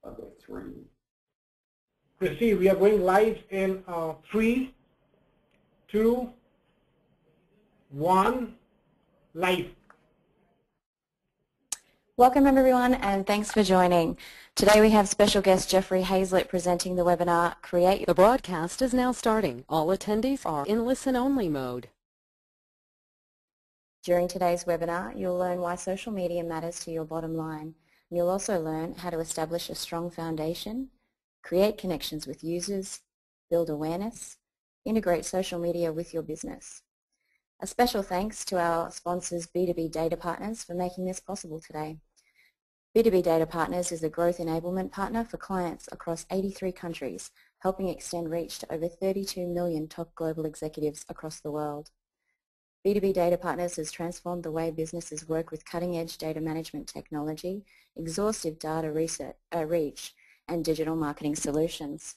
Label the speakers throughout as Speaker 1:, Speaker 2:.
Speaker 1: Okay, 3.
Speaker 2: Christy, we are going live in 3, 2, 1, live.
Speaker 3: Welcome everyone, and thanks for joining. Today we have special guest Jeffrey Hayzlett presenting the webinar Create.
Speaker 4: The broadcast is now starting. All attendees are in listen-only mode.
Speaker 3: During today's webinar, you'll learn why social media matters to your bottom line. You'll also learn how to establish a strong foundation, create connections with users, build awareness, integrate social media with your business. A special thanks to our sponsors B2B Data Partners for making this possible today. B2B Data Partners is a growth enablement partner for clients across 83 countries, helping extend reach to over 32 million top global executives across the world. B2B Data Partners has transformed the way businesses work with cutting-edge data management technology, exhaustive data reach, and digital marketing solutions.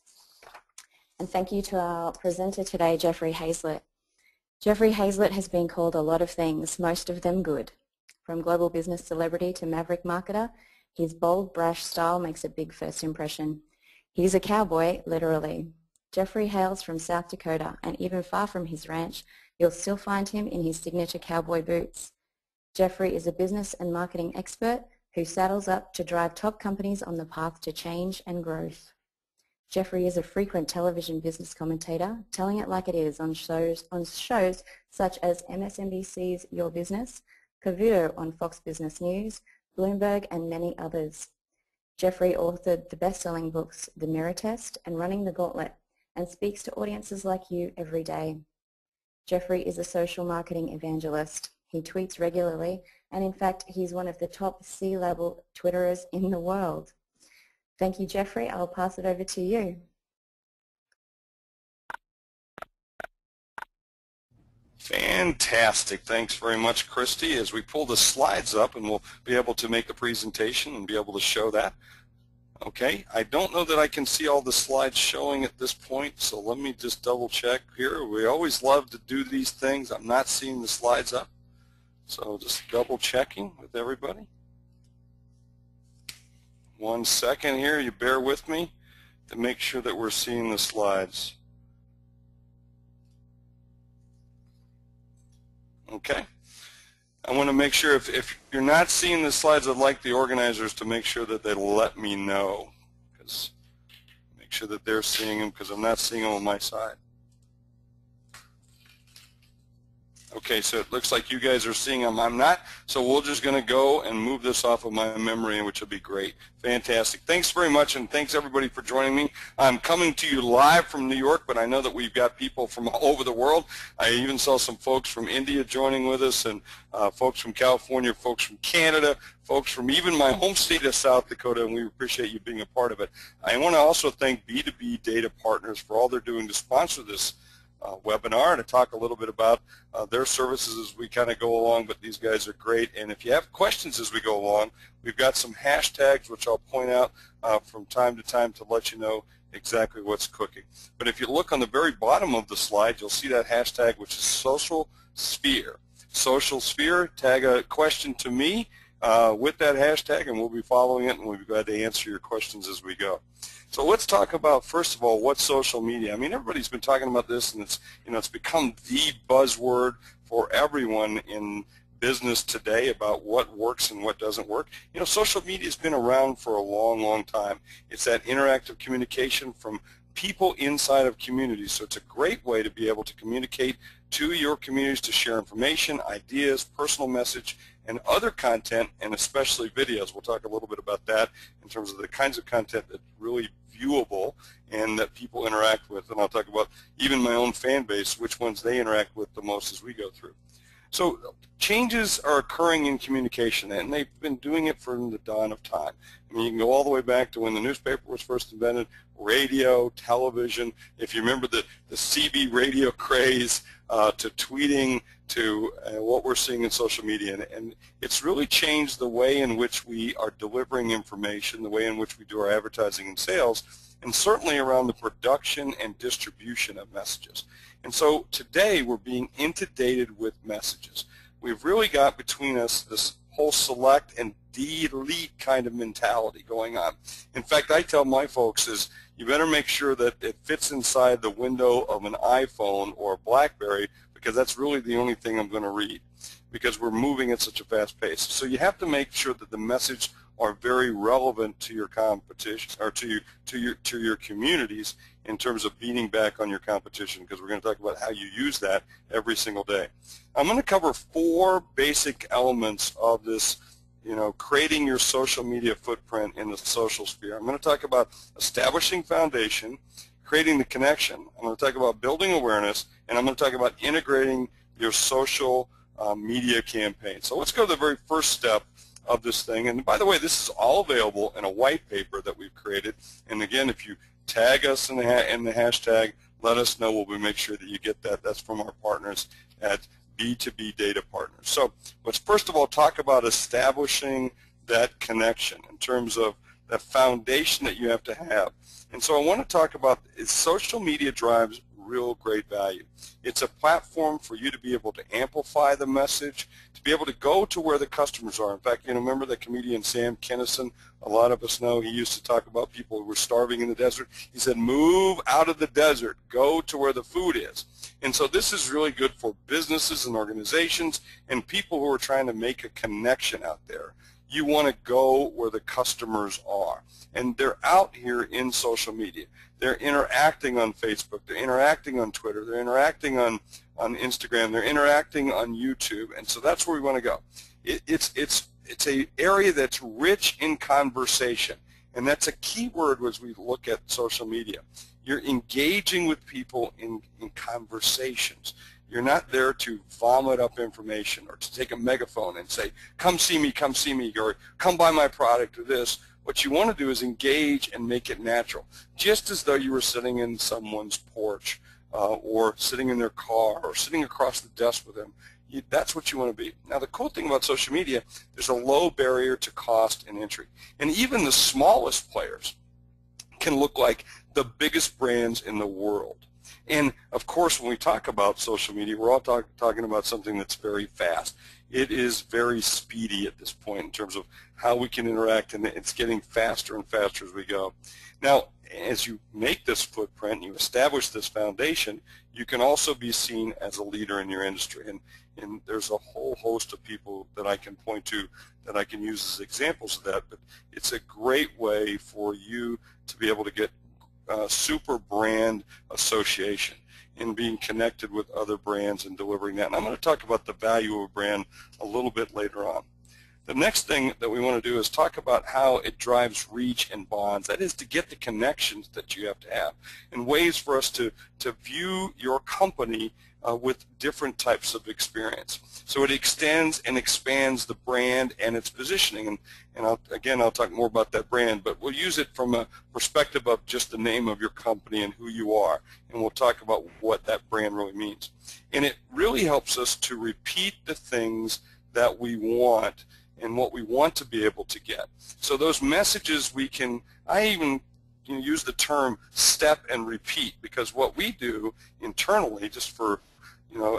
Speaker 3: And thank you to our presenter today, Jeffrey Hayzlett. Jeffrey Hayzlett has been called a lot of things, most of them good. From global business celebrity to maverick marketer, his bold, brash style makes a big first impression. He's a cowboy, literally. Jeffrey hails from South Dakota, and even far from his ranch, you'll still find him in his signature cowboy boots. Jeffrey is a business and marketing expert who saddles up to drive top companies on the path to change and growth. Jeffrey is a frequent television business commentator, telling it like it is on shows such as MSNBC's Your Business, Cavuto on Fox Business News, Bloomberg, and many others. Jeffrey authored the best-selling books The Mirror Test and Running the Gauntlet, and speaks to audiences like you every day. Jeffrey is a social marketing evangelist. He tweets regularly, and in fact, he's one of the top C-level Twitterers in the world. Thank you, Jeffrey. I'll pass it over to you.
Speaker 5: Fantastic. Thanks very much, Christy. As we pull the slides up, and we'll be able to make the presentation and be able to show that. Okay, I don't know that I can see all the slides showing at this point, so let me just double check here. We always love to do these things. I'm not seeing the slides up, so just double checking with everybody. 1 second here, you bear with me to make sure that we're seeing the slides. Okay. I want to make sure if you're not seeing the slides, I'd like the organizers to make sure that they let me know, because make sure that they're seeing them, because I'm not seeing them on my side. Okay, so it looks like you guys are seeing them. I'm not, so we're just going to go and move this off of my memory, which will be great. Fantastic. Thanks very much, and thanks everybody for joining me. I'm coming to you live from New York, but I know that we've got people from all over the world. I even saw some folks from India joining with us, and folks from California, folks from Canada, folks from even my home state of South Dakota, and we appreciate you being a part of it. I want to also thank B2B Data Partners for all they're doing to sponsor this webinar and to talk a little bit about their services as we kind of go along, but these guys are great. And if you have questions as we go along, we've got some hashtags which I'll point out from time to time to let you know exactly what's cooking. But if you look on the very bottom of the slide, you'll see that hashtag, which is Social Sphere. Social Sphere, tag a question to me with that hashtag, and we'll be following it, and we'll be glad to answer your questions as we go. So let's talk about, first of all, what's social media. I mean, everybody's been talking about this, and it's become the buzzword for everyone in business today about what works and what doesn't work. Social media has been around for a long, long time. It's that interactive communication from people inside of communities. So it's a great way to be able to communicate to your communities, to share information, ideas, personal message, and other content, and especially videos. We'll talk a little bit about that in terms of the kinds of content that's really viewable and that people interact with. And I'll talk about even my own fan base, which ones they interact with the most as we go through. So changes are occurring in communication, and they've been doing it from the dawn of time. I mean, you can go all the way back to when the newspaper was first invented, radio, television. If you remember the CB radio craze, to tweeting, to what we're seeing in social media. And it's really changed the way in which we are delivering information, the way in which we do our advertising and sales, and certainly around the production and distribution of messages. And so today we're being inundated with messages. We've really got between us this whole select and delete kind of mentality going on. In fact, I tell my folks is you better make sure that it fits inside the window of an iPhone or a BlackBerry, because that's really the only thing I'm going to read, because we're moving at such a fast pace. So you have to make sure that the message are very relevant to your competition, or to your communities, in terms of beating back on your competition, because we're going to talk about how you use that every single day. I'm going to cover 4 basic elements of this, creating your social media footprint in the social sphere. I'm going to talk about establishing foundation, creating the connection. I'm going to talk about building awareness, and I'm going to talk about integrating your social media campaign. So let's go to the very first step of this thing. And by the way, this is all available in a white paper that we've created. And again, if you tag us in the hashtag, let us know. We'll make sure that you get that. That's from our partners at B2B Data Partners. So let's first of all talk about establishing that connection in terms of the foundation that you have to have. And so I want to talk about is social media drives real great value. It's a platform for you to be able to amplify the message, to be able to go to where the customers are. In fact, remember the comedian Sam Kinison? A lot of us know he used to talk about people who were starving in the desert. He said, move out of the desert, go to where the food is. And so this is really good for businesses and organizations and people who are trying to make a connection out there. You want to go where the customers are. And they're out here in social media. They're interacting on Facebook. They're interacting on Twitter. They're interacting on Instagram. They're interacting on YouTube. And so that's where we want to go. It's an area that's rich in conversation. And that's a key word as we look at social media. You're engaging with people in conversations. You're not there to vomit up information or to take a megaphone and say, come see me, or come buy my product or this. What you want to do is engage and make it natural, just as though you were sitting in someone's porch or sitting in their car or sitting across the desk with them. That's what you want to be. Now, the cool thing about social media, there's a low barrier to cost and entry. And even the smallest players can look like the biggest brands in the world. And, of course, when we talk about social media, we're all talking about something that's very fast. It is very speedy at this point in terms of how we can interact, and it's getting faster and faster as we go. Now, as you make this footprint, you establish this foundation, you can also be seen as a leader in your industry. And there's a whole host of people that I can point to that I can use as examples of that, but it's a great way for you to be able to get super brand association and being connected with other brands and delivering that. And I'm going to talk about the value of a brand a little bit later on. The next thing that we want to do is talk about how it drives reach and bonds. That is to get the connections that you have to have and ways for us to view your company with different types of experience. So it extends and expands the brand and its positioning. And I'll talk more about that brand, but we'll use it from a perspective of just the name of your company and who you are. And we'll talk about what that brand really means. And it really helps us to repeat the things that we want and what we want to be able to get. So those messages I even use the term step and repeat, because what we do internally, just for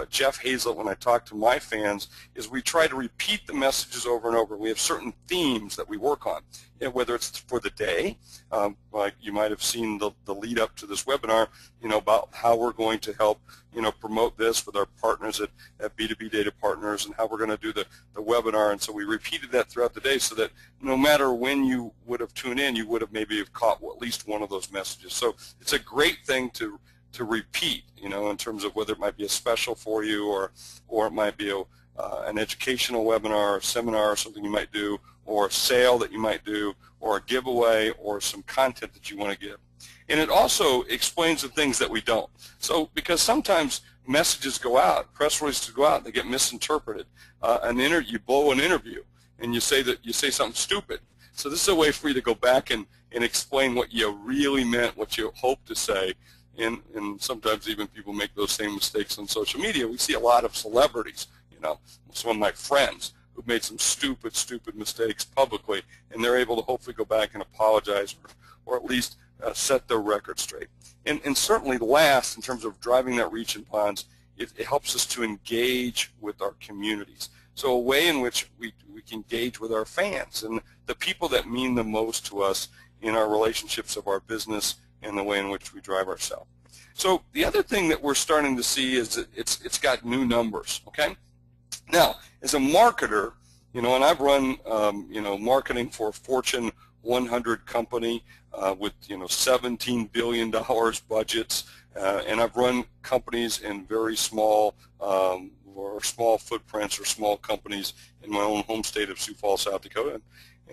Speaker 5: Jeff Hayzlett, when I talk to my fans, is we try to repeat the messages over and over. We have certain themes that we work on, whether it's for the day, like you might have seen the lead up to this webinar, about how we're going to help, promote this with our partners at B2B Data Partners and how we're going to do the webinar. And so we repeated that throughout the day so that no matter when you would have tuned in, you would have maybe have caught at least one of those messages. So it's a great thing to repeat, in terms of whether it might be a special for you or it might be an educational webinar or seminar or something you might do, or a sale that you might do, or a giveaway, or some content that you want to give. And it also explains the things that we don't. So because sometimes messages go out, press releases go out, they get misinterpreted. You blow an interview and you say something stupid. So this is a way for you to go back and explain what you really meant, what you hoped to say. And sometimes even people make those same mistakes on social media. We see a lot of celebrities, some of my friends who've made some stupid mistakes publicly, and they're able to hopefully go back and apologize or at least set their record straight. And certainly last, in terms of driving that reach and bonds, it helps us to engage with our communities. So a way in which we can engage with our fans and the people that mean the most to us in our relationships of our business and the way in which we drive ourselves. So the other thing that we're starting to see is that it's got new numbers, okay? Now, as a marketer, you know, and I've run, you know, marketing for a Fortune 100 company with, you know, $17 billion budgets, and I've run companies in very small or small footprints or small companies in my own home state of Sioux Falls, South Dakota,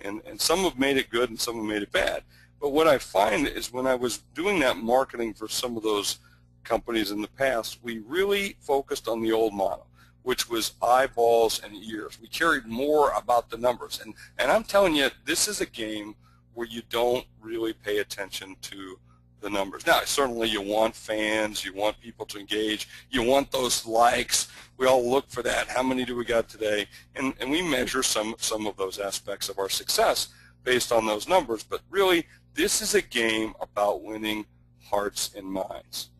Speaker 5: and some have made it good and some have made it bad. But what I find is when I was doing that marketing for some of those companies in the past, we really focused on the old model, which was eyeballs and ears. We cared more about the numbers. And I'm telling you, this is a game where you don't really pay attention to the numbers. Now, certainly you want fans, you want people to engage, you want those likes. We all look for that. How many do we got today? And we measure some of those aspects of our success based on those numbers. But really, this is a game about winning hearts and minds.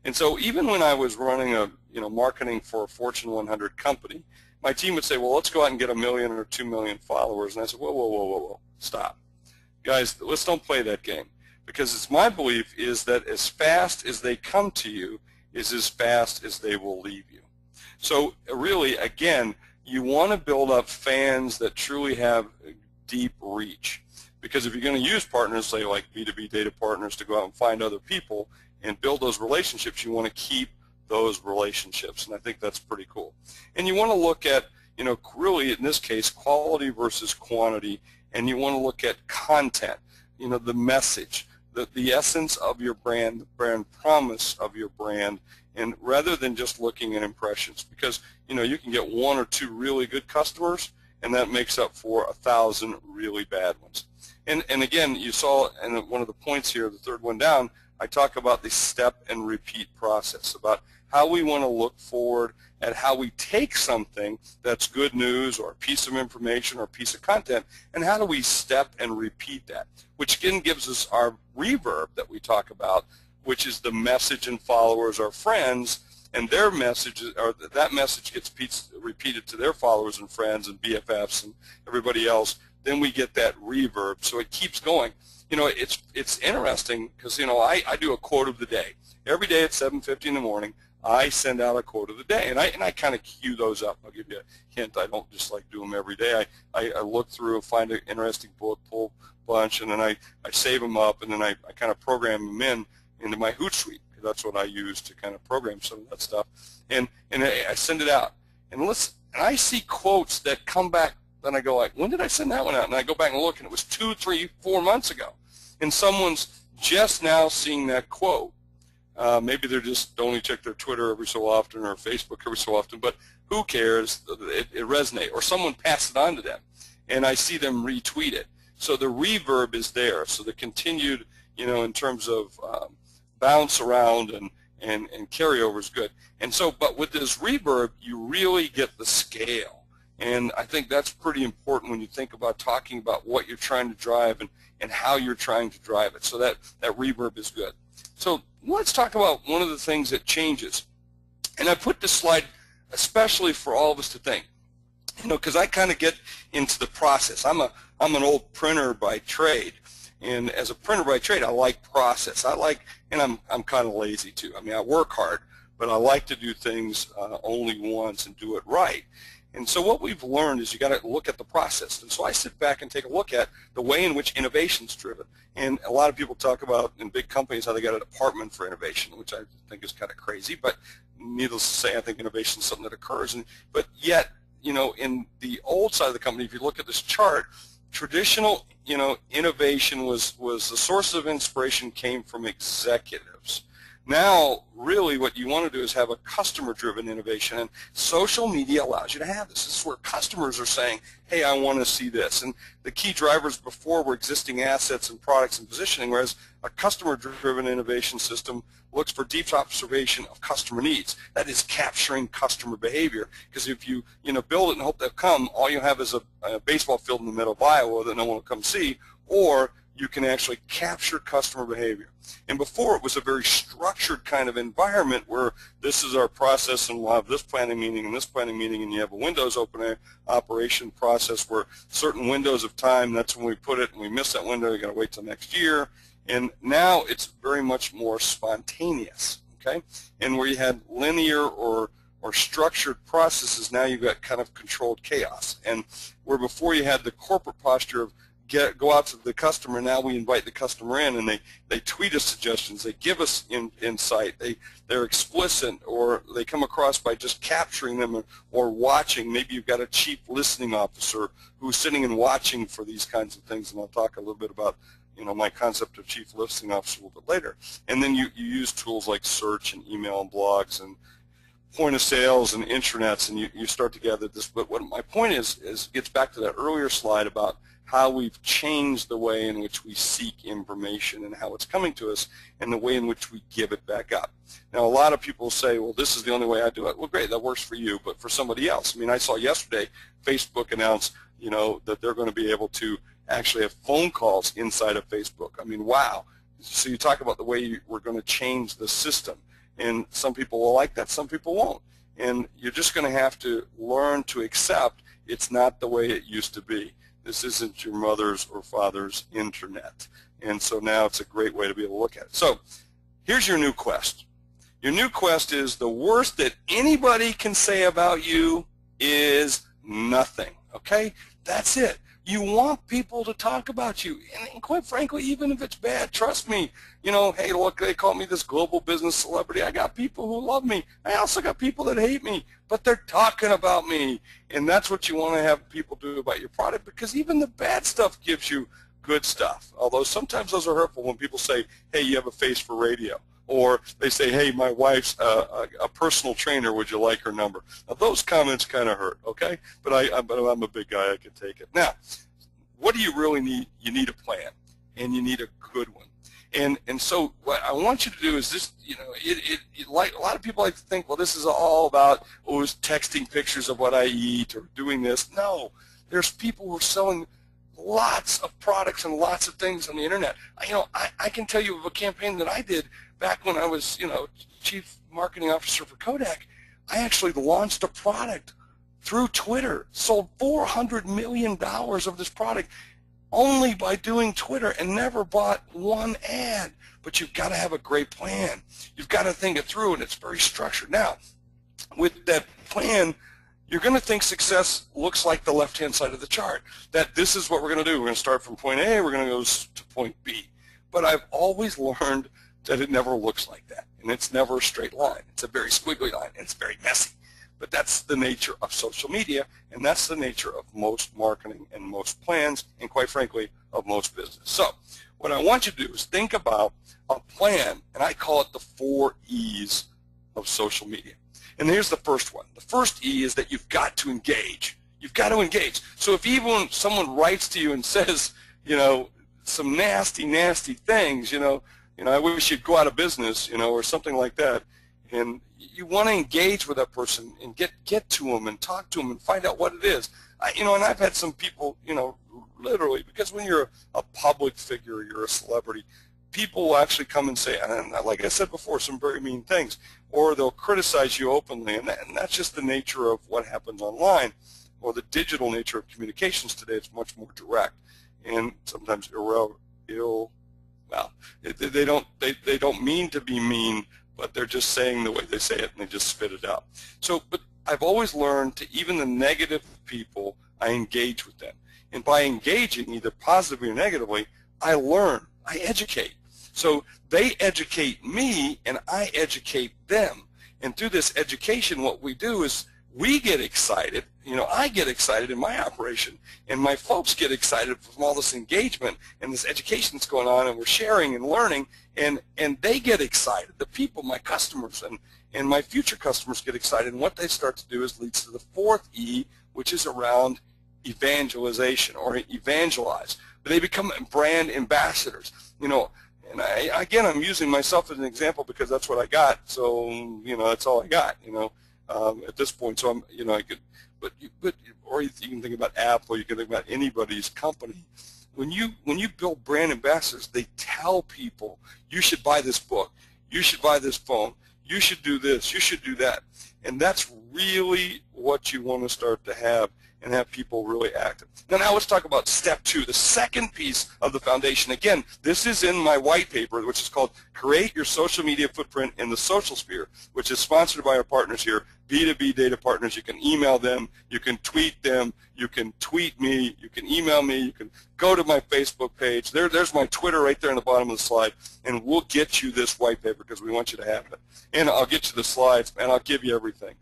Speaker 5: And so even when I was running marketing for a Fortune 100 company, my team would say, well, let's go out and get 1 million or 2 million followers. And I said, whoa, stop. Guys, let's don't play that game. Because it's my belief is that as fast as they come to you is as fast as they will leave you. So really, again, you want to build up fans that truly have deep reach. Because if you're going to use partners, say like B2B data partners, to go out and find other people and build those relationships, you want to keep those relationships, and I think that's pretty cool. And you want to look at, you know, really in this case, quality versus quantity, and you want to look at content, you know, the message, the essence of your brand, the brand promise of your brand, and rather than just looking at impressions, because, you know, you can get 1 or 2 really good customers, and that makes up for 1,000 really bad ones. And again, you saw in one of the points here, the third one down, I talk about the step and repeat process, about how we want to look forward at how we take something that's good news or a piece of information or a piece of content, and how do we step and repeat that, which again gives us our reverb that we talk about, which is the message and followers, our friends, and their message, or that message gets repeated to their followers and friends and BFFs and everybody else. Then we get that reverb, so it keeps going. You know, it's interesting because, you know, I do a quote of the day. Every day at 7:50 in the morning, I send out a quote of the day, and I kind of queue those up. I'll give you a hint. I don't just like do them every day. I look through and find an interesting bullet pull bunch, and then I save them up, and then I kind of program them into my Hootsuite, because that's what I use to kind of program some of that stuff. And I send it out, and I see quotes that come back. Then I go like, when did I send that one out? And I go back and look, and it was 2, 3, 4 months ago. And someone's just now seeing that quote. Maybe they're just only check their Twitter every so often or Facebook every so often, but who cares? It resonates. Or someone passed it on to them, and I see them retweet it. So the reverb is there. So the continued, you know, in terms of bounce around and carryover is good. And so, but with this reverb, you really get the scale. And I think that's pretty important when you think about talking about what you're trying to drive and how you're trying to drive it. So that reverb is good. So let's talk about one of the things that changes. And I put this slide especially for all of us to think, you know, because I kind of get into the process. I'm an old printer by trade. And as a printer by trade, I like process. And I'm kind of lazy too. I mean, I work hard, but I like to do things only once and do it right. And so what we've learned is you got to look at the process. And so I sit back and take a look at the way in which innovation is driven. And a lot of people talk about in big companies how they got a department for innovation, which I think is kind of crazy. But needless to say, I think innovation is something that occurs. But yet, you know, in the old side of the company, if you look at this chart, traditional, you know, innovation was the source of inspiration came from executives. Now, really what you want to do is have a customer-driven innovation, and social media allows you to have this. This is where customers are saying, hey, I want to see this. And the key drivers before were existing assets and products and positioning, whereas a customer-driven innovation system looks for deep observation of customer needs. That is capturing customer behavior, because if you build it and hope they'll come, all you have is a baseball field in the middle of Iowa that no one will come see, or you can actually capture customer behavior. And before, it was a very structured kind of environment where this is our process, and we'll have this planning meeting and this planning meeting, and you have a Windows open operation process where certain windows of time, that's when we put it, and we miss that window, you got to wait till next year. And now it's very much more spontaneous, okay? And where you had linear or structured processes, now you've got kind of controlled chaos. And where before you had the corporate posture of go out to the customer, now we invite the customer in, and they tweet us suggestions, they give us insight, they're explicit, or they come across by just capturing them or watching. Maybe you've got a chief listening officer who's sitting and watching for these kinds of things, and I'll talk a little bit about my concept of chief listening officer a little bit later. And then you use tools like search and email and blogs and point of sales and intranets, and you start to gather this. But what my point is gets back to that earlier slide about how we've changed the way in which we seek information and how it's coming to us, and the way in which we give it back up. Now, a lot of people say, well, this is the only way I do it. Well, great, that works for you, but for somebody else. I mean, I saw yesterday Facebook announced, that they're going to be able to actually have phone calls inside of Facebook. I mean, wow. So you talk about the way we're going to change the system, and some people will like that, some people won't. And you're just going to have to learn to accept it's not the way it used to be. This isn't your mother's or father's internet. And so now it's a great way to be able to look at it. So here's your new quest. Your new quest is the worst that anybody can say about you is nothing, okay? That's it. You want people to talk about you, and quite frankly, even if it's bad, trust me, hey, look, they call me this global business celebrity. I got people who love me. I also got people that hate me, but they're talking about me, and that's what you want to have people do about your product, because even the bad stuff gives you good stuff, although sometimes those are hurtful when people say, hey, you have a face for radio, or they say, hey, my wife's a personal trainer, would you like her number? Now, those comments kind of hurt, okay? But I'm a big guy, I can take it. Now, what do you really need? You need a plan, and you need a good one. And so what I want you to do is this, like a lot of people like to think, well, this is all about texting pictures of what I eat or doing this. No, there's people who are selling lots of products and lots of things on the internet. I can tell you of a campaign that I did back when I was, chief marketing officer for Kodak. I actually launched a product through Twitter, sold $400 million of this product only by doing Twitter, and never bought one ad. But you've got to have a great plan. You've got to think it through, and it's very structured. Now, with that plan, you're going to think success looks like the left-hand side of the chart, that this is what we're going to do. We're going to start from point A, we're going to go to point B. But I've always learned that it never looks like that, and it's never a straight line. It's a very squiggly line, and it's very messy. But that's the nature of social media, and that's the nature of most marketing and most plans, and quite frankly, of most business. So what I want you to do is think about a plan, and I call it the 4 E's of social media. And here's the first one. The first E is that you've got to engage. You've got to engage. So if even someone writes to you and says, some nasty, nasty things, I wish you'd go out of business, or something like that, and you want to engage with that person and get to them and talk to them and find out what it is. And I've had some people, literally, because when you're a public figure, you're a celebrity, people will actually come and say, and like I said before, some very mean things, or they'll criticize you openly, and that's just the nature of what happens online, or the digital nature of communications today. It's much more direct, and sometimes they don't mean to be mean, but they're just saying the way they say it, and they just spit it out. So, but I've always learned to, even the negative people, I engage with them. And by engaging, either positively or negatively, I learn, I educate. So they educate me, and I educate them. And through this education, what we do is we get excited. I get excited in my operation, and my folks get excited from all this engagement and this education that's going on, and we're sharing and learning, and they get excited. The people, my customers, and my future customers get excited, and what they start to do is leads to the 4th E, which is around evangelization, or evangelize. They become brand ambassadors. And again, I'm using myself as an example because that's what I got. So that's all I got. At this point, so I could, or you can think about Apple, you can think about anybody's company. when you build brand ambassadors, they tell people, you should buy this book, you should buy this phone, you should do this, you should do that. And that's really what you want to start to have, and have people really active. Now let's talk about step 2, the second piece of the foundation. Again, this is in my white paper, which is called Create Your Social Media Footprint in the Social Sphere, which is sponsored by our partners here, B2B Data Partners. You can email them, you can tweet them, you can tweet me, you can email me, you can go to my Facebook page. There's my Twitter right there in the bottom of the slide, and we'll get you this white paper because we want you to have it. And I'll get you the slides, and I'll give you everything.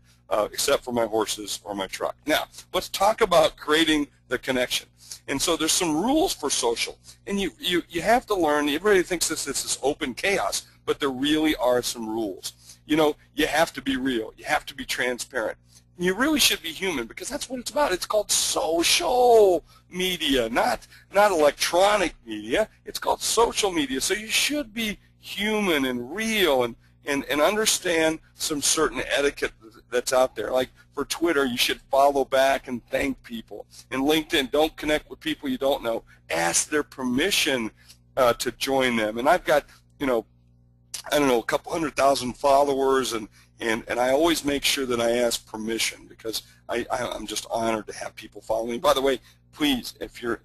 Speaker 5: Except for my horses or my truck. Now, let's talk about creating the connection. And so there's some rules for social. And you have to learn, everybody thinks this is open chaos, but there really are some rules. You know, you have to be real. You have to be transparent. And you really should be human, because that's what it's about. It's called social media, not electronic media. It's called social media. So you should be human and real and understand some certain etiquette that's out there. Like for Twitter, you should follow back and thank people. In LinkedIn, don't connect with people you don't know. Ask their permission to join them. And I've got, you know, I don't know, a couple 100,000 followers, and I always make sure that I ask permission, because I'm just honored to have people follow me. By the way, please, if you're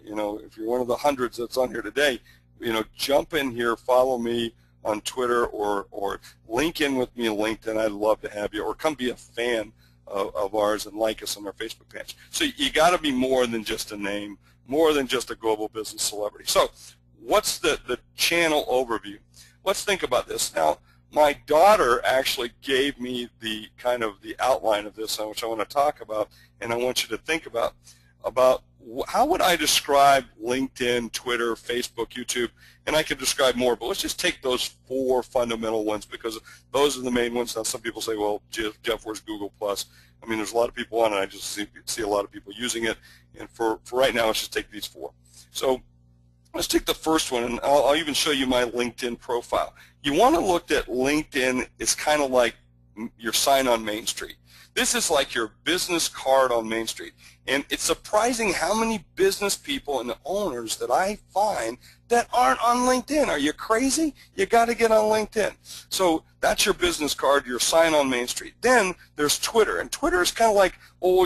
Speaker 5: one of the hundreds that's on here today, you know, jump in here, follow me on Twitter, or link in with me on LinkedIn. I'd love to have you, or come be a fan of ours and like us on our Facebook page. So you got to be more than just a name, more than just a global business celebrity. So what's the channel overview? Let's think about this. Now, my daughter actually gave me the kind of the outline of this, which I want to talk about, and I want you to think about how would I describe LinkedIn, Twitter, Facebook, YouTube, and I could describe more, but let's just take those 4 fundamental ones, because those are the main ones. Now, some people say, well, Jeff, where's Google+? I mean, there's a lot of people on it. I just see a lot of people using it, and for right now, let's just take these 4. So let's take the first one, and I'll even show you my LinkedIn profile. You want to look at LinkedIn, it's kind of like your sign on Main Street. This is like your business card on Main Street. And it's surprising how many business people and owners that I find that aren't on LinkedIn. Are you crazy? You got to get on LinkedIn. So that's your business card, your sign on Main Street. Then there's Twitter, and Twitter is kind of like, oh,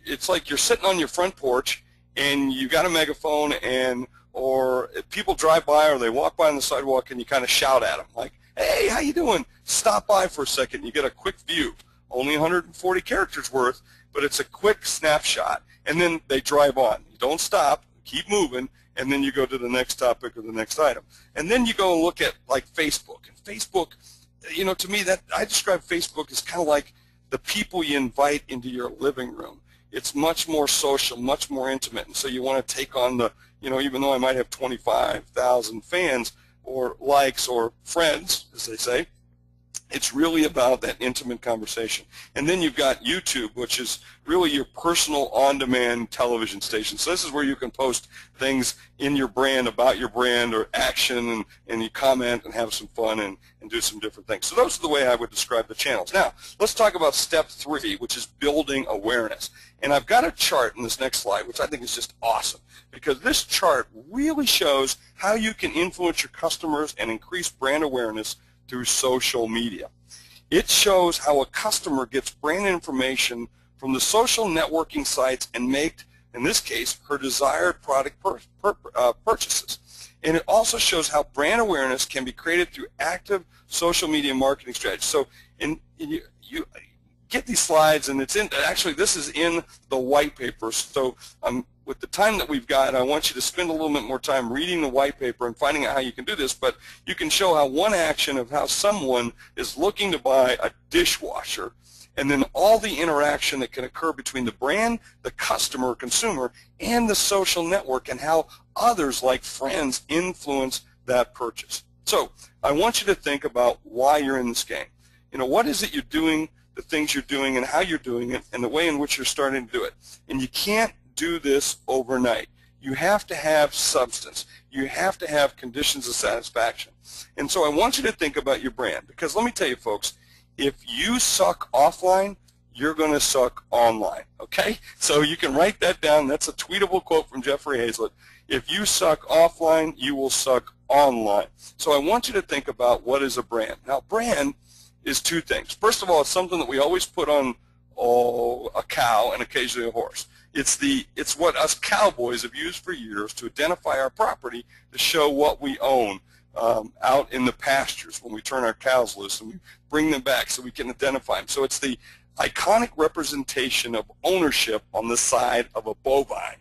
Speaker 5: it's like you're sitting on your front porch and you got a megaphone, or if people drive by or they walk by on the sidewalk, and you kind of shout at them like, hey, how you doing? Stop by for a second. You get a quick view. Only 140 characters worth, but it's a quick snapshot, and then they drive on. You don't stop, keep moving, and then you go to the next topic or the next item. And then you go and look at like Facebook. And Facebook, you know, to me, that I describe Facebook as kind of like the people you invite into your living room. It's much more social, much more intimate, and so you want to take on the, you know, even though I might have 25,000 fans or likes or friends, as they say, it's really about that intimate conversation. And then you've got YouTube, which is really your personal on-demand television station. So this is where you can post things in your brand, about your brand, or action, and you comment and have some fun and do some different things. So those are the way I would describe the channels. Now, let's talk about step 3, which is building awareness. And I've got a chart in this next slide, which I think is just awesome, because this chart really shows how you can influence your customers and increase brand awareness through social media. It shows how a customer gets brand information from the social networking sites and make, in this case, her desired product purchases. And it also shows how brand awareness can be created through active social media marketing strategies. So you get these slides, and it's in, actually this is in the white paper. So with the time that we've got, I want you to spend a little bit more time reading the white paper and finding out how you can do this, but you can show how one action of how someone is looking to buy a dishwasher, and then all the interaction that can occur between the brand, the customer, consumer, and the social network, and how others like friends influence that purchase. So I want you to think about why you're in this game. You know, what is it you're doing, the things you're doing, and how you're doing it, and the way in which you're starting to do it. And you can't do this overnight. You have to have substance. You have to have conditions of satisfaction. And so I want you to think about your brand, because let me tell you, folks, if you suck offline, you're going to suck online, okay? So you can write that down. That's a tweetable quote from Jeffrey Hayzlett. If you suck offline, you will suck online. So I want you to think about what is a brand. Now, brand is two things. First of all, it's something that we always put on a cow and occasionally a horse. It's what us cowboys have used for years to identify our property, to show what we own out in the pastures when we turn our cows loose and we bring them back so we can identify them. So it's the iconic representation of ownership on the side of a bovine.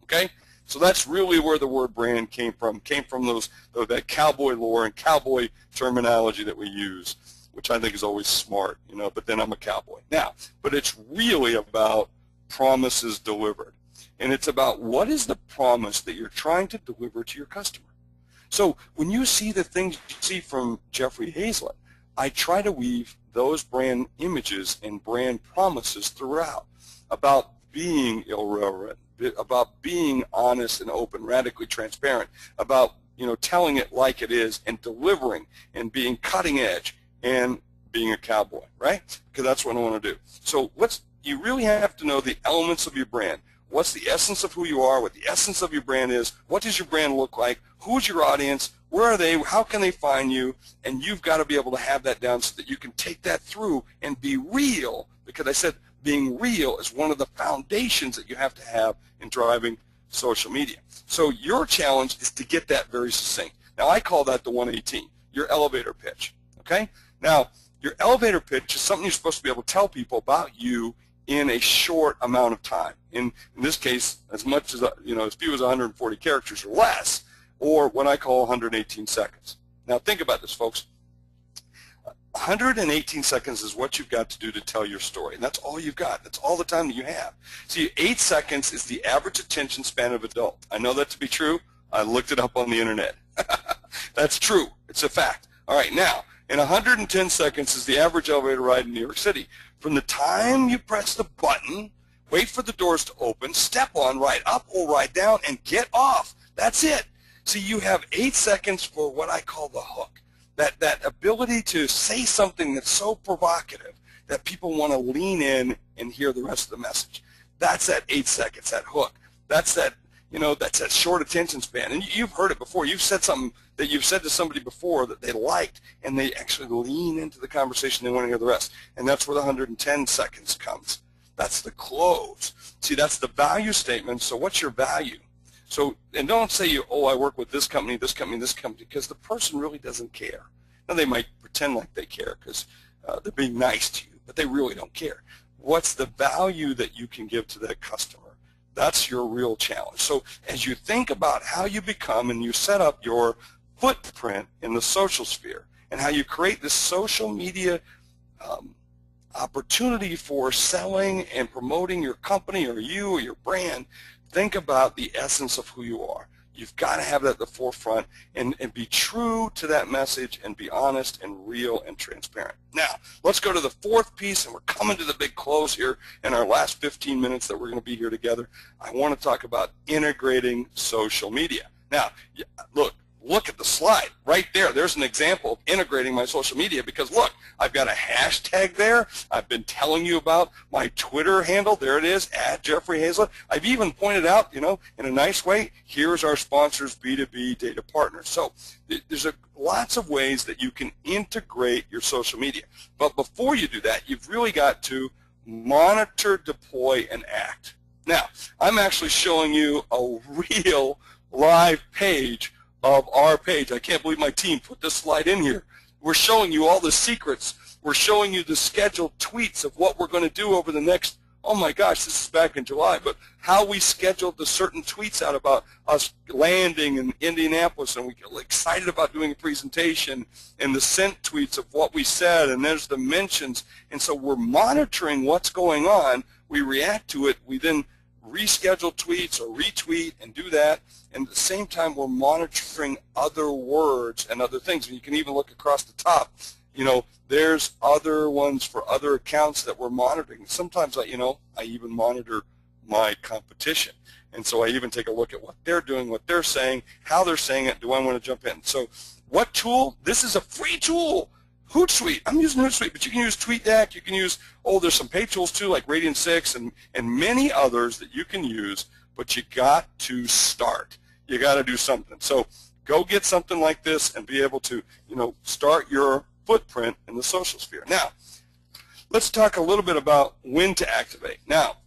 Speaker 5: Okay? So that's really where the word brand came from that cowboy lore and cowboy terminology that we use, which I think is always smart, you know, but then I'm a cowboy. Now, but it's really about promises delivered. And it's about what is the promise that you're trying to deliver to your customer. So when you see the things you see from Jeffrey Hayzlett, I try to weave those brand images and brand promises throughout about being irreverent, about being honest and open, radically transparent, about, you know, telling it like it is and delivering and being cutting edge and being a cowboy, right? Because that's what I want to do. So you really have to know the elements of your brand. What's the essence of who you are, what the essence of your brand is, what does your brand look like, who's your audience, where are they, how can they find you, and you've got to be able to have that down so that you can take that through and be real, because I said being real is one of the foundations that you have to have in driving social media. So your challenge is to get that very succinct. Now I call that the 118, your elevator pitch, okay? Now your elevator pitch is something you're supposed to be able to tell people about you in a short amount of time. In this case, as much as, you know, as few as 140 characters or less, or what I call 118 seconds. Now think about this, folks. 118 seconds is what you've got to do to tell your story, and that's all you've got. That's all the time that you have. See, 8 seconds is the average attention span of an adult. I know that to be true. I looked it up on the internet. That's true. It's a fact. All right, now, in 110 seconds is the average elevator ride in New York City. From the time you press the button, wait for the doors to open, step on, ride up or ride down, and get off. That's it. So you have 8 seconds for what I call the hook, that ability to say something that's so provocative that people want to lean in and hear the rest of the message. That's that 8 seconds, that hook. That's that, you know, that's that short attention span. And you've heard it before. You've said something that you've said to somebody before that they liked, and they actually lean into the conversation. They want to hear the rest. And that's where the 110 seconds comes. That's the close. See, that's the value statement. So what's your value? So, and don't say, oh, I work with this company, this company, this company, because the person really doesn't care. Now, they might pretend like they care because they're being nice to you, but they really don't care. What's the value that you can give to that customer? That's your real challenge. So as you think about how you become and you set up your footprint in the social sphere and how you create this social media opportunity for selling and promoting your company or you or your brand, think about the essence of who you are. You've got to have that at the forefront and be true to that message and be honest and real and transparent. Now, let's go to the fourth piece, and we're coming to the big close here in our last 15 minutes that we're going to be here together. I want to talk about integrating social media. Now, look at the slide right there. There's an example of integrating my social media because, look, I've got a hashtag there. I've been telling you about my Twitter handle. There it is, @JeffreyHayzlett. I've even pointed out, you know, in a nice way, here's our sponsors, B2B Data Partners. So there's lots of ways that you can integrate your social media. But before you do that, you've really got to monitor, deploy, and act. Now, I'm actually showing you a real live page of our page. I can't believe my team put this slide in here. We're showing you all the secrets. We're showing you the scheduled tweets of what we're going to do over the next, oh my gosh, this is back in July, but how we scheduled the certain tweets out about us landing in Indianapolis, and we get excited about doing a presentation, and the sent tweets of what we said, and there's the mentions. And so we're monitoring what's going on. We react to it. We then reschedule tweets or retweet and do that. And at the same time, we're monitoring other words and other things. And you can even look across the top. You know, there's other ones for other accounts that we're monitoring. Sometimes, I even monitor my competition. And so I even take a look at what they're doing, what they're saying, how they're saying it. Do I want to jump in? So what tool? This is a free tool. Hootsuite. I'm using Hootsuite, but you can use TweetDeck. You can use, there's some paid tools too, like Radiant 6 and many others that you can use, but you got to start. you got to do something. So go get something like this and be able to, start your footprint in the social sphere. Now, let's talk a little bit about when to activate. Now,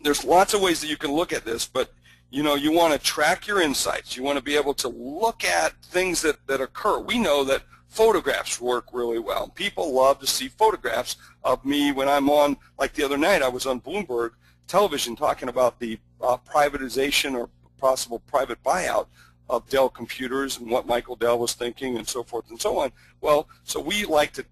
Speaker 5: there's lots of ways that you can look at this, but you want to track your insights. You want to be able to look at things that occur. We know that photographs work really well. People love to see photographs of me when I'm on, like the other night I was on Bloomberg television talking about the privatization or possible private buyout of Dell computers and what Michael Dell was thinking and so forth and so on. Well, so we like to,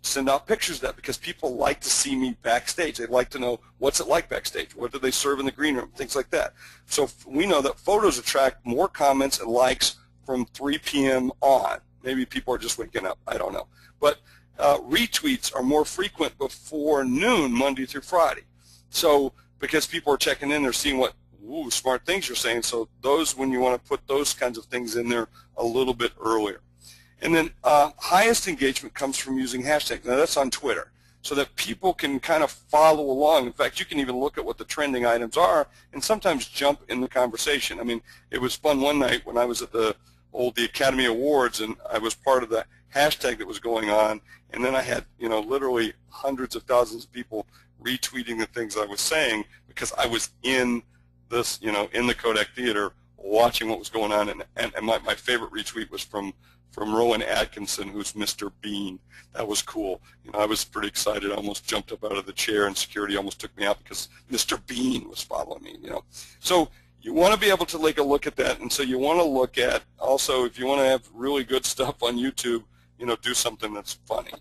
Speaker 5: send out pictures of that because people like to see me backstage. They like to know what's it like backstage, what do they serve in the green room, things like that. So we know that photos attract more comments and likes from 3 p.m. on. Maybe people are just waking up, I don't know. But retweets are more frequent before noon, Monday through Friday. So because people are checking in, they're seeing what smart things you're saying. So those, when you want to put those kinds of things in there a little bit earlier. And then highest engagement comes from using hashtags. Now that's on Twitter, so that people can kind of follow along. In fact, you can even look at what the trending items are and sometimes jump in the conversation. I mean, it was fun one night when I was at the Academy Awards, and I was part of the hashtag that was going on, and then I had, literally hundreds of thousands of people retweeting the things I was saying because I was in this, in the Kodak Theater watching what was going on, and my favorite retweet was from Rowan Atkinson, who's Mr. Bean. That was cool. I was pretty excited. I almost jumped up out of the chair, and security almost took me out because Mr. Bean was following me. So you want to be able to take a look at that, and so you want to look at also, if you want to have really good stuff on YouTube, do something that's funny.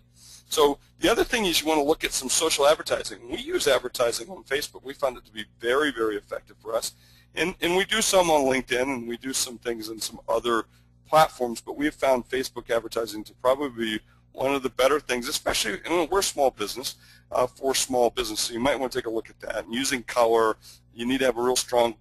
Speaker 5: So the other thing is you want to look at some social advertising. We use advertising on Facebook. We found it to be very, very effective for us, and we do some on LinkedIn, and we do some things in some other platforms, but we have found Facebook advertising to probably be one of the better things, especially we're a small business, for small business, so you might want to take a look at that. And using color, you need to have a real strong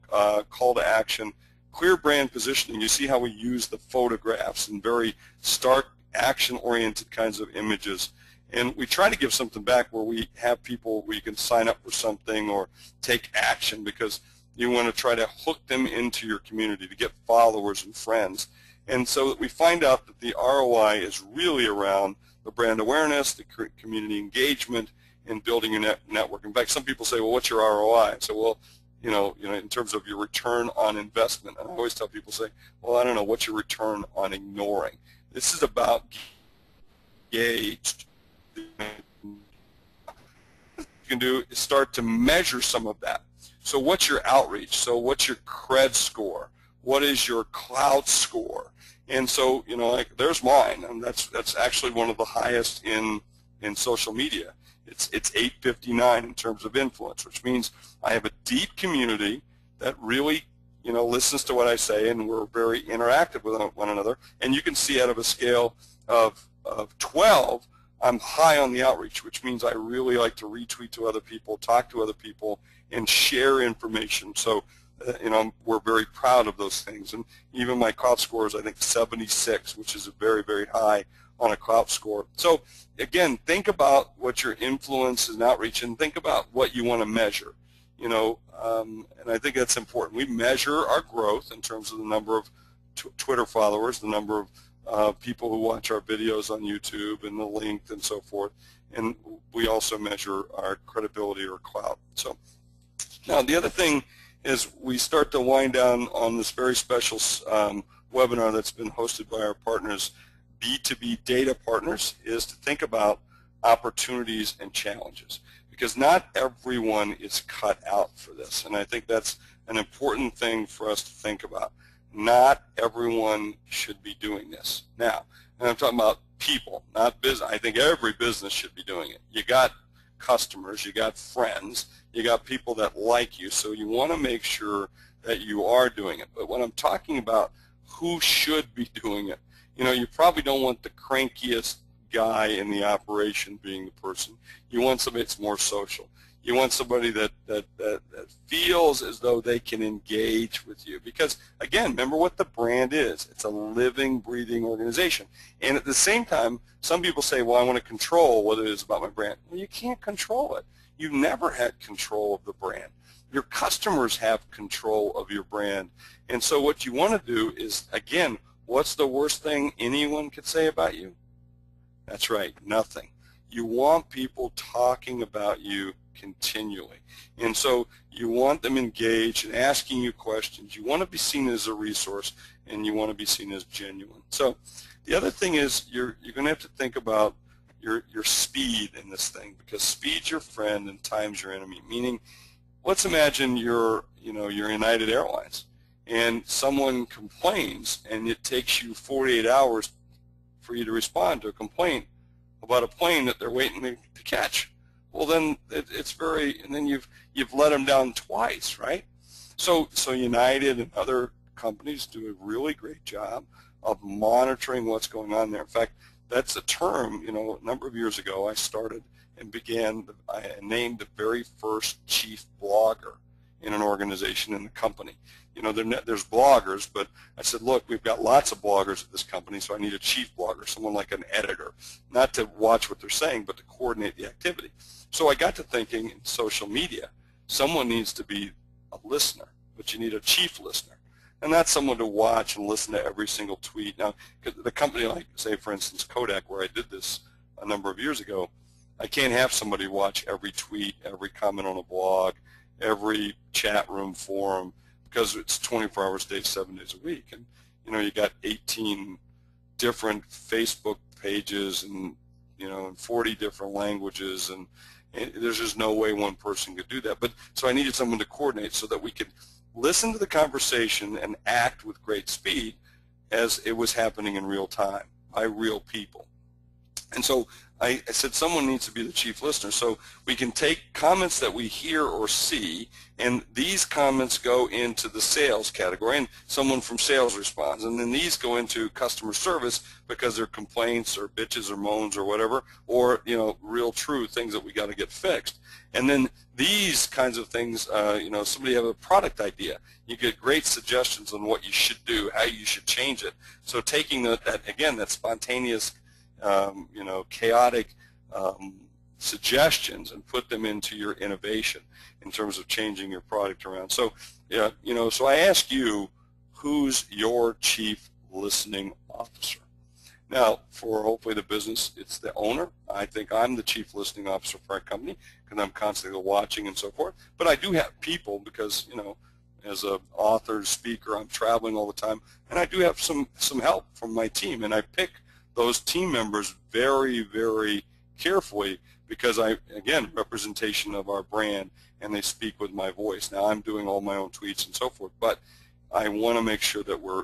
Speaker 5: call to action. Clear brand positioning, you see how we use the photographs and very stark action-oriented kinds of images. And we try to give something back where we have people where you can sign up for something or take action, because you want to try to hook them into your community to get followers and friends. And so that we find out that the ROI is really around the brand awareness, the community engagement, and building your network. In fact, some people say, well, what's your ROI? So, well, in terms of your return on investment. And I always tell people, say, well, I don't know, what's your return on ignoring? This is about engaged. You can do is start to measure some of that. So what's your outreach? So what's your cred score? What is your clout score? And so, like, there's mine, and that's actually one of the highest in social media. It's 859 in terms of influence, which means I have a deep community that really, listens to what I say, and we're very interactive with one another. And you can see out of a scale of 12, I'm high on the outreach, which means I really like to retweet to other people, talk to other people, and share information. So, we're very proud of those things. And even my clout score is, I think, 76, which is a very, very high on a clout score. So, again, think about what your influence and outreach, and think about what you want to measure. And I think that's important. We measure our growth in terms of the number of Twitter followers, the number of people who watch our videos on YouTube, and the length and so forth. And we also measure our credibility or clout. So now the other thing is we start to wind down on this very special webinar that's been hosted by our partners, B2B Data Partners, is to think about opportunities and challenges, because not everyone is cut out for this. And I think that's an important thing for us to think about. Not everyone should be doing this. Now, and I'm talking about people, not business. I think every business should be doing it. You got customers, you got friends, you got people that like you, so you want to make sure that you are doing it. But when I'm talking about who should be doing it, you probably don't want the crankiest guy in the operation being the person. You want somebody that's more social. You want somebody that feels as though they can engage with you. Because, again, remember what the brand is. It's a living, breathing organization. And at the same time, some people say, well, I want to control what it is about my brand. Well, you can't control it. You've never had control of the brand. your customers have control of your brand. And so what you want to do is, again, what's the worst thing anyone could say about you? That's right, nothing. You want people talking about you continually. And so you want them engaged and asking you questions. You want to be seen as a resource, and you want to be seen as genuine. So the other thing is you're going to have to think about your speed in this thing, because speed's your friend and time's your enemy. Meaning, let's imagine you're United Airlines and someone complains and it takes you 48 hours for you to respond to a complaint about a plane that they're waiting to catch. Well, then and then you've let them down twice, right? So United and other companies do a really great job of monitoring what's going on there. In fact, that's a term, a number of years ago I started and I named the very first chief blogger in an organization in the company. There's bloggers, but I said, look, we've got lots of bloggers at this company, so I need a chief blogger, someone like an editor, not to watch what they're saying, but to coordinate the activity. So I got to thinking, in social media, someone needs to be a listener, but you need a chief listener. And that's someone to watch and listen to every single tweet. Now, the company, like, say, for instance, Kodak, where I did this a number of years ago, I can't have somebody watch every tweet, every comment on a blog, every chat room forum, because it's 24 hours a day, 7 days a week. And, you got 18 different Facebook pages and, in 40 different languages, and there's just no way one person could do that. But so I needed someone to coordinate so that we could listen to the conversation and act with great speed as it was happening in real time by real people. And so I said someone needs to be the chief listener. So we can take comments that we hear or see, and these comments go into the sales category, and someone from sales responds. And then these go into customer service because they're complaints or bitches or moans or whatever, or, real true things that we got to get fixed. And then these kinds of things, somebody have a product idea. You get great suggestions on what you should do, how you should change it. So taking that spontaneous, chaotic suggestions and put them into your innovation in terms of changing your product around. So, so I ask you, who's your chief listening officer? Now, for hopefully the business, it's the owner. I think I'm the chief listening officer for our company because I'm constantly watching and so forth. But I do have people because, as an author, speaker, I'm traveling all the time, and I do have some help from my team, and I pick those team members very, very carefully because again, representation of our brand, and they speak with my voice. Now, I'm doing all my own tweets and so forth, but I want to make sure that we're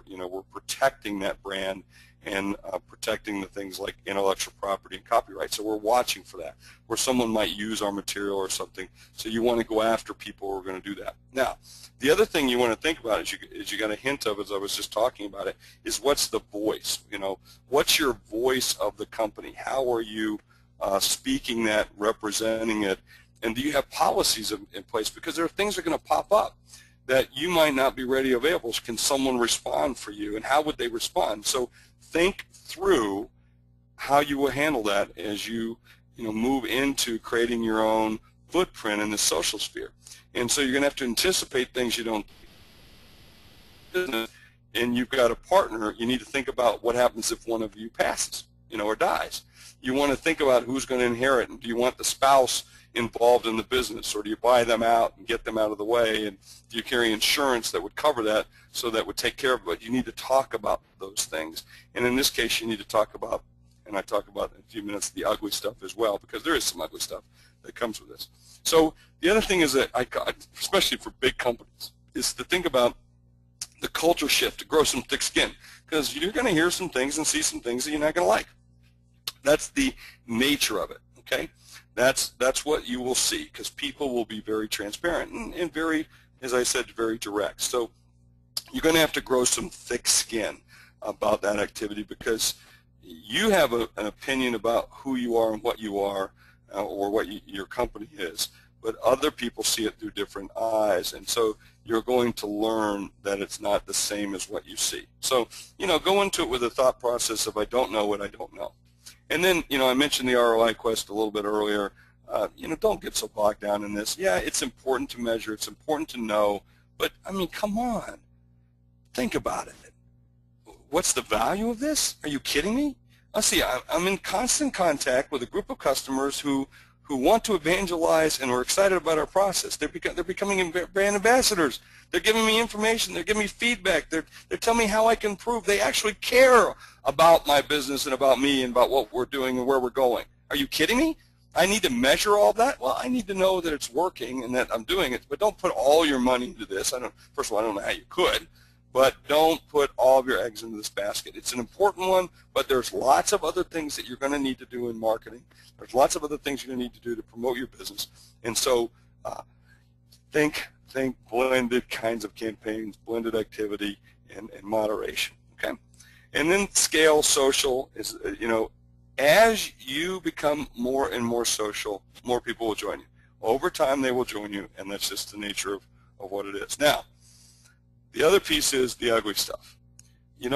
Speaker 5: protecting that brand and protecting the things like intellectual property and copyright. So we're watching for that, where someone might use our material or something. So you want to go after people who are going to do that. Now, the other thing you want to think about is you got a hint of, as I was just talking about it, is what's the voice? What's your voice of the company? How are you speaking that, representing it? And do you have policies in place? Because there are things that are going to pop up that you might not be ready or available. Can someone respond for you, and how would they respond? So think through how you will handle that as you move into creating your own footprint in the social sphere. And so you're going to have to anticipate things you don't. And you've got a partner. You need to think about what happens if one of you passes, or dies. You want to think about who's going to inherit, and do you want the spouse involved in the business, or do you buy them out and get them out of the way, and do you carry insurance that would cover that, so that would take care of it? But you need to talk about those things, and in this case you need to talk about, and I talk about in a few minutes, the ugly stuff as well, because there is some ugly stuff that comes with this. So the other thing is that especially for big companies, is to think about the culture shift, to grow some thick skin, because you're going to hear some things and see some things that you're not going to like. That's the nature of it, okay? That's what you will see, because people will be very transparent and very, as I said, very direct. So you're going to have to grow some thick skin about that activity, because you have an opinion about who you are and what you are, or what your company is, but other people see it through different eyes, and so you're going to learn that it's not the same as what you see. So, go into it with a thought process of, I don't know what I don't know. And then, I mentioned the ROI quest a little bit earlier. don't get so bogged down in this. Yeah, it's important to measure. It's important to know. But, I mean, come on. Think about it. What's the value of this? Are you kidding me? Let's see, I'm in constant contact with a group of customers who want to evangelize and are excited about our process. They're becoming brand ambassadors. They're giving me information. They're giving me feedback. They're telling me how I can improve. They actually care about my business and about me and about what we're doing and where we're going. Are you kidding me? I need to measure all that? Well, I need to know that it's working and that I'm doing it, but don't put all your money into this. First of all, I don't know how you could, but don't put all of your eggs into this basket. It's an important one, but there's lots of other things that you're going to need to do in marketing. There's lots of other things you're going to need to do to promote your business. And so think blended kinds of campaigns, blended activity, and moderation, okay? And then scale social is, as you become more and more social, more people will join you. Over time, they will join you, and that's just the nature of what it is. Now, the other piece is the ugly stuff. You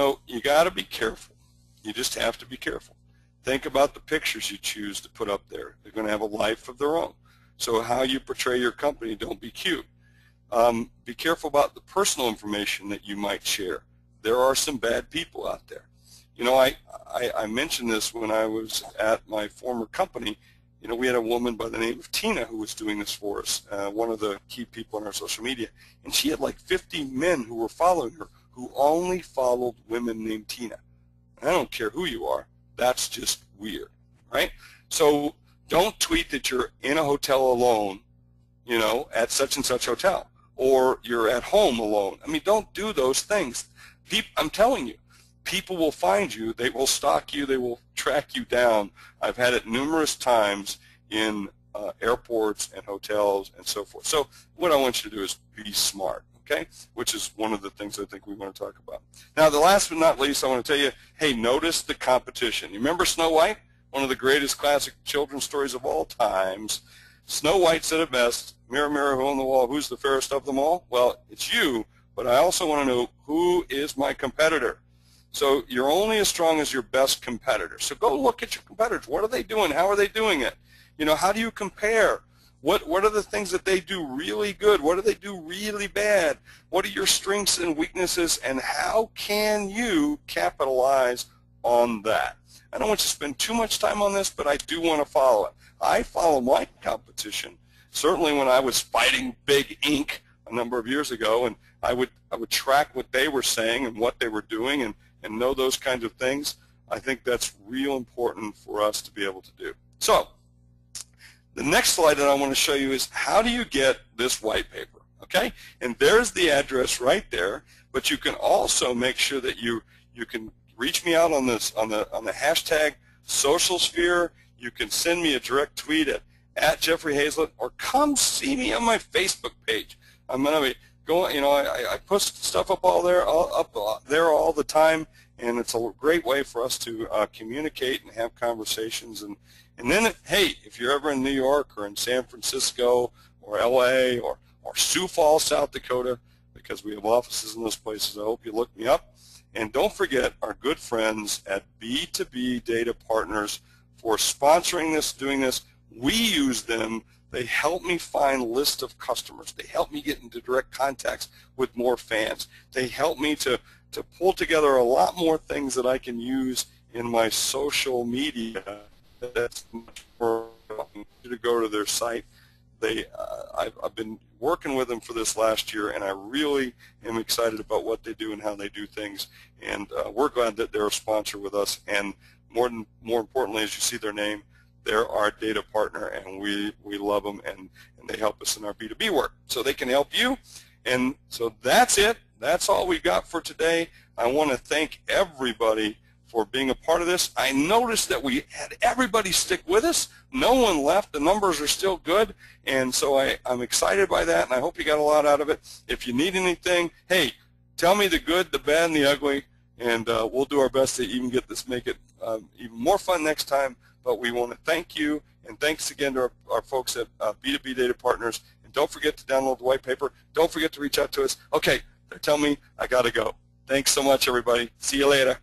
Speaker 5: got to be careful. You just have to be careful. Think about the pictures you choose to put up there. They're going to have a life of their own. So how you portray your company, don't be cute. Be careful about the personal information that you might share. There are some bad people out there. I mentioned this when I was at my former company. We had a woman by the name of Tina who was doing this for us, one of the key people in our social media. And she had like 50 men who were following her who only followed women named Tina. I don't care who you are. That's just weird, right? So don't tweet that you're in a hotel alone, at such and such hotel, or you're at home alone. I mean, don't do those things. I'm telling you, people will find you. They will stalk you. They will track you down. I've had it numerous times in airports and hotels and so forth. So what I want you to do is be smart, okay, which is one of the things I think we want to talk about. Now, the last but not least, I want to tell you, hey, notice the competition. You remember Snow White? One of the greatest classic children's stories of all times. Snow White said it best, mirror, mirror, who on the wall, who's the fairest of them all? Well, it's you, but I also want to know who is my competitor. So you're only as strong as your best competitor. So go look at your competitors. What are they doing? How are they doing it? How do you compare? What are the things that they do really good? What do they do really bad? What are your strengths and weaknesses, and how can you capitalize on that? I don't want you to spend too much time on this, but I do want to follow it. I follow my competition. Certainly when I was fighting Big Inc. a number of years ago, and I would track what they were saying and what they were doing and know those kinds of things. I think that's real important for us to be able to do. So the next slide that I want to show you is how do you get this white paper, okay? And there's the address right there, but you can also make sure that you can reach me out on this on the hashtag SocialSphere. You can send me a direct tweet at Jeffrey Hayzlett, or come see me on my Facebook page. I'm going to be going, I post stuff up there all the time, and it's a great way for us to communicate and have conversations. And then, hey, if you're ever in New York or in San Francisco or LA or Sioux Falls, South Dakota, because we have offices in those places, I hope you look me up. And don't forget our good friends at B2B Data Partners for sponsoring this, doing this. We use them. They help me find lists of customers. They help me get into direct contacts with more fans. They help me to pull together a lot more things that I can use in my social media. That's much more to go to their site. I've been working with them for this last year, and I really am excited about what they do and how they do things. And we're glad that they're a sponsor with us. And more importantly, as you see their name, they're our data partner, and we love them, and they help us in our B2B work. So they can help you. And so that's it. That's all we got for today. I want to thank everybody for being a part of this. I noticed that we had everybody stick with us. No one left. The numbers are still good, and so I'm excited by that, and I hope you got a lot out of it. If you need anything, hey, tell me the good, the bad, and the ugly, and we'll do our best to even make it even more fun next time. But we want to thank you, and thanks again to our folks at B2B Data Partners. And don't forget to download the white paper. Don't forget to reach out to us. Okay, they're telling me I got to go. Thanks so much, everybody. See you later.